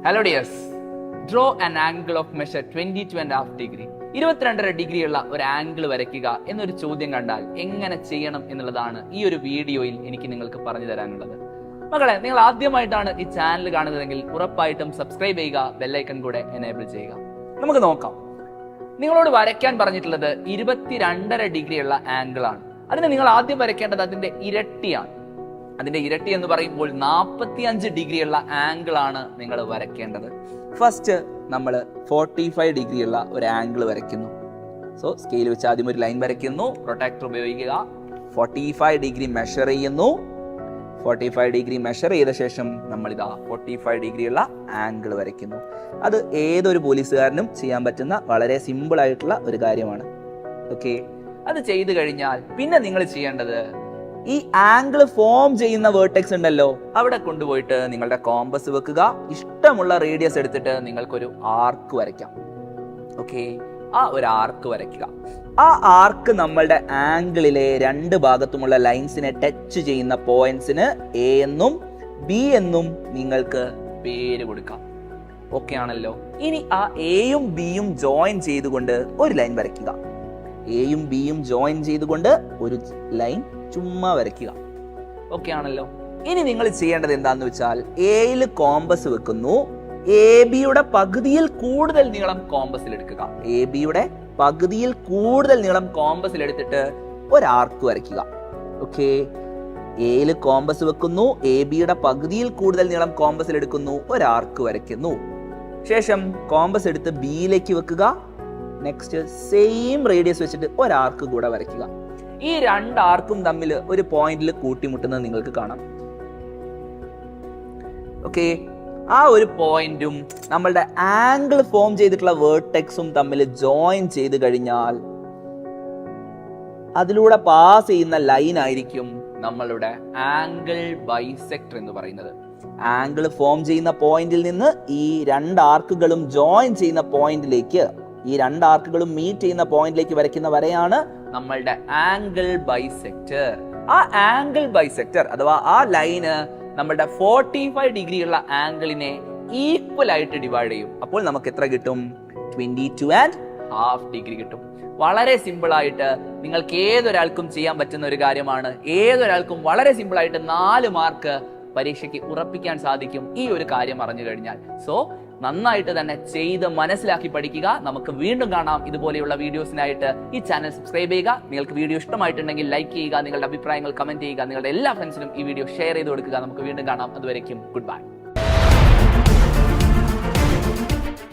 Hello dears. Draw an angle of measure 22.5 degree. 22.5 ഡിഗ്രിയുള്ള ഒരു angle വരയ്ക്കുക എന്നൊരു ചോദ്യം കണ്ടാൽ എങ്ങനെ ചെയ്യണം എന്നുള്ളതാണ് ഈ ഒരു വീഡിയോയിൽ എനിക്ക് നിങ്ങൾക്ക് പറഞ്ഞു തരാനുള്ളത്. മക്കളെ, നിങ്ങൾ ആദ്യമായിട്ടാണ് ഈ ചാനൽ കാണുന്നതെങ്കിൽ ഉറപ്പായിട്ടും സബ്സ്ക്രൈബ് ചെയ്യുക, ബെല്ലൈക്കൺ കൂടെ എനേബിൾ ചെയ്യുക. നമുക്ക് നോക്കാം. നിങ്ങളോട് വരയ്ക്കാൻ പറഞ്ഞിട്ടുള്ളത് 22.5 ഡിഗ്രിയുള്ള ആംഗിൾ ആണ്. അതിന് നിങ്ങൾ ആദ്യം വരയ്ക്കേണ്ടത് അതിന്റെ ഇരട്ടിയാണ്. അതിന്റെ ഇരട്ടി എന്ന് പറയുമ്പോൾ 45 ഡിഗ്രിയുള്ള ആംഗിൾ ആണ് നിങ്ങൾ വരയ്ക്കേണ്ടത്. ഫസ്റ്റ് നമ്മൾ 45 ഡിഗ്രിയുള്ള ഒരു ആംഗിൾ വരയ്ക്കുന്നു. സോ സ്കെയിൽ വെച്ച് ആദ്യം ഒരു ലൈൻ വരയ്ക്കുന്നു, പ്രൊട്ടക്ടർ ഉപയോഗിക്കുക, 45 ഡിഗ്രി മെഷർ ചെയ്യുന്നു. 45 ഡിഗ്രി മെഷർ ചെയ്ത ശേഷം നമ്മൾ ഇതാ 45 ഡിഗ്രിയുള്ള ആംഗിൾ വരയ്ക്കുന്നു. അത് ഏതൊരു പോലീസുകാരനും ചെയ്യാൻ പറ്റുന്ന വളരെ സിമ്പിൾ ആയിട്ടുള്ള ഒരു കാര്യമാണ്. ഓക്കെ, അത് ചെയ്തു കഴിഞ്ഞാൽ പിന്നെ നിങ്ങൾ ചെയ്യേണ്ടത് ഈ ആംഗിൾ ഫോം ചെയ്യുന്ന വേർട്ടെക്സ് ഉണ്ടല്ലോ, അവിടെ കൊണ്ടുപോയിട്ട് നിങ്ങളുടെ കോമ്പസ് വെക്കുക. ഇഷ്ടമുള്ള റേഡിയസ് എടുത്തിട്ട് നിങ്ങൾക്കൊരു ആർക്ക് വരയ്ക്കാം. ഓക്കെ, ആ ഒരു ആർക്ക് വരയ്ക്കുക. ആ ആർക്ക് നമ്മളുടെ ആംഗിളിലെ രണ്ട് ഭാഗത്തുമുള്ള ലൈൻസിനെ ടച്ച് ചെയ്യുന്ന പോയിന്റ്സിന് എ എന്നും ബി എന്നും നിങ്ങൾക്ക് പേര് കൊടുക്കാം. ഓക്കെ ആണല്ലോ. ഇനി ആ എയും ബിയും ജോയിൻ ചെയ്തുകൊണ്ട് ഒരു ലൈൻ വരയ്ക്കുക. എയും ബിയും ജോയിൻ ചെയ്തുകൊണ്ട് ഒരു ലൈൻ ചുമ്മാ വരയ്ക്കുക. ഓക്കെ ആണല്ലോ. ഇനി നിങ്ങൾ ചെയ്യേണ്ടത് എന്താന്ന് വെച്ചാൽ എയിൽ കോമ്പസ് വെക്കുന്നു. എ ബിയുടെ പകുതിയിൽ കൂടുതൽ നീളം കോമ്പസിൽ എടുക്കുക. എ ബിയുടെ പകുതിയിൽ കൂടുതൽ നീളം കോമ്പസിൽ എടുത്തിട്ട് ഒരു ആർക്ക് വരയ്ക്കുക. ഓക്കെ, എയിൽ കോമ്പസ് വെക്കുന്നു, എ ബിയുടെ പകുതിയിൽ കൂടുതൽ നീളം കോമ്പസിൽ എടുക്കുന്നു, ഒരു ആർക്ക് വരയ്ക്കുന്നു. ശേഷം കോമ്പസ് എടുത്ത് ബിയിലേക്ക് വെക്കുക. നെക്സ്റ്റ് സെയിം റേഡിയസ് വെച്ചിട്ട് ഒരു ആർക്ക് കൂടെ വരയ്ക്കുക. ഈ രണ്ട് ആർക്കും തമ്മിൽ ഒരു പോയിന്റിൽ കൂട്ടിമുട്ടുന്നത് നിങ്ങൾക്ക് കാണാം. ഓക്കെ, ആ ഒരു പോയിന്റും നമ്മളുടെ ആംഗിൾ ഫോം ചെയ്തിട്ടുള്ള വേർട്ടെക്സും തമ്മിൽ ജോയിൻ ചെയ്ത് കഴിഞ്ഞാൽ അതിലൂടെ പാസ് ചെയ്യുന്ന ലൈൻ ആയിരിക്കും നമ്മളുടെ ആംഗിൾ ബൈസെക്ടർ എന്ന് പറയുന്നത്. ആംഗിൾ ഫോം ചെയ്യുന്ന പോയിന്റിൽ നിന്ന് ഈ രണ്ട് ആർക്കുകളും ജോയിൻ ചെയ്യുന്ന പോയിന്റിലേക്ക്, ഈ രണ്ട് ആർക്കുകളും മീറ്റ് ചെയ്യുന്ന പോയിന്റിലേക്ക് വരയ്ക്കുന്ന വരയാണ് നമ്മളുടെ ആംഗിൾ ബൈസെക്ടർ. ആ ആംഗിൾ ബൈസെക്ടർ അഥവാ ആ ലൈന് നമ്മളുടെ 45 ഡിഗ്രിയുള്ള ആംഗിളിനെ ഈക്വൽ ആയിട്ട് ഡിവൈഡ് ചെയ്യും. അപ്പോൾ നമുക്ക് എത്ര കിട്ടും? 22.5 ഡിഗ്രി കിട്ടും. വളരെ സിമ്പിൾ ആയിട്ട് നിങ്ങൾക്ക് ഏതൊരാൾക്കും ചെയ്യാൻ പറ്റുന്ന ഒരു കാര്യമാണ്. ഏതൊരാൾക്കും വളരെ സിമ്പിൾ ആയിട്ട് 4 മാർക്ക് പരീക്ഷയ്ക്ക് ഉറപ്പിക്കാൻ സാധിക്കും ഈ ഒരു കാര്യം അറിഞ്ഞു കഴിഞ്ഞാൽ. സോ നന്നായിട്ട് തന്നെ ചെയ്ത് മനസ്സിലാക്കി പഠിക്കുക. നമുക്ക് വീണ്ടും കാണാം ഇതുപോലെയുള്ള വീഡിയോസിനായിട്ട്. ഈ ചാനൽ സബ്സ്ക്രൈബ് ചെയ്യുക. നിങ്ങൾക്ക് വീഡിയോ ഇഷ്ടമായിട്ടുണ്ടെങ്കിൽ ലൈക്ക് ചെയ്യുക, നിങ്ങളുടെ അഭിപ്രായങ്ങൾ കമന്റ് ചെയ്യുക, നിങ്ങളുടെ എല്ലാ ഫ്രണ്ട്സിനും ഈ വീഡിയോ ഷെയർ ചെയ്ത് കൊടുക്കുക. നമുക്ക് വീണ്ടും കാണാം. അതുവരേക്കും ഗുഡ് ബൈ.